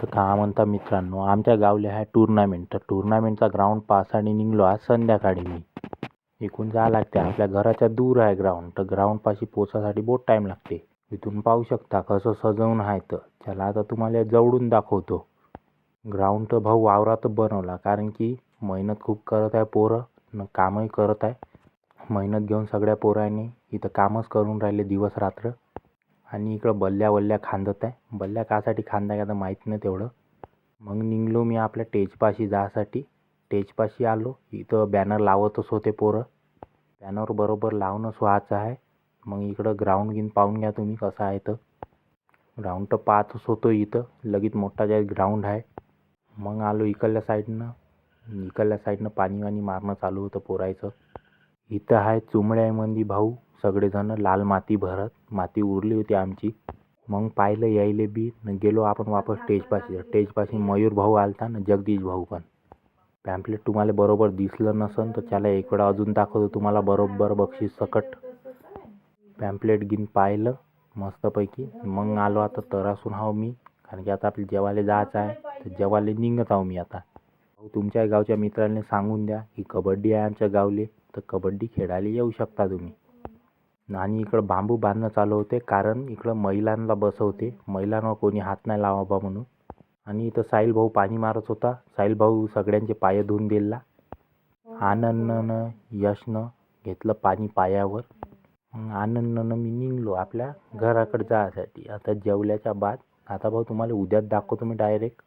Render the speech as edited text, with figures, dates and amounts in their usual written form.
तर का म्हणता मित्रांनो, आमच्या गावले आहे टुर्नामेंट. तर टुर्नामेंटचा ग्राउंड पाहण्यासाठी निघलो आज संध्याकाळी मी. इकडून जावं लागते, आपल्या घराच्या दूर आहे ग्राउंड. तर ग्राउंडपाशी पोचायसाठी बहुत टाईम लागते. इथून पाहू शकता कसं सजवून आहे. तर चला आता तुम्हाला जवळून दाखवतो. ग्राउंड तर भाऊ वावरात बनवला, कारण की मेहनत खूप करत आहे पोरं न कामही करत आहे. मेहनत घेऊन सगळ्या पोरांनी इथं कामच करून राहिले दिवस रात्र. आणि इकडं बल्ल्या खांदत आहे. बल्ल्या कासाठी खांदा का तर माहीत नाही तेवढं. मग निघलो मी आपल्या टेजपाशी जायसाठी. टेजपाशी आलो, इथं बॅनर लावतच होते पोरं. बॅनर बरोबर लावूनच व्हायचं आहे. मग इकडं ग्राउंड घेऊन पाहून घ्या तुम्ही कसं आहे. तर ग्राउंड तर पाहतच होतो, इथं लगेच मोठा जे ग्राउंड आहे. मग आलो इकडल्या साईडनं पाणी वाणी मारणं चालू होतं पोरायचं. इथं आहे चुमड्यामध्ये भाऊ सगळेजण लाल माती भरत. माती उरली होती आमची. मग पाहिलं यायले बी न गेलो आपण वापस टेजपाशी मयूर भाऊ आलता ना जगदीश भाऊ पण. पॅम्पलेट तुम्हाला बरोबर दिसलं नसन तर त्याला एक वेळा अजून दाखवतो तुम्हाला बरोबर बक्षीस सकट. पॅम्पलेट घेऊन पाहिलं मस्तपैकी. मग आलो आता तरासून हाव मी, कारण की आता आपल्या जेवायला जायचं आहे. तर जेवायला निघत आहो मी आता. तुमच्या गावच्या मित्रांनी सांगून द्या की कबड्डी आहे आमच्या गावले, तर कबड्डी खेळायला येऊ शकता तुम्ही. आणि इकडं बांबू बांधणं चालू होते, कारण इकडं महिलांना बसवते. महिलांवर कोणी हात नाही लावाबा म्हणून. आणि इथं साहिल भाऊ पाणी मारत होता. साहिल भाऊ सगळ्यांचे पाय धुवून दिला. आनंदनं यशनं घेतलं पाणी पायावर. आनंदनं मी निघलो आपल्या घराकडे जायसाठी. आता जेवल्याच्या बाद आता भाऊ तुम्हाला उद्याच दाखवतो मी डायरेक्ट.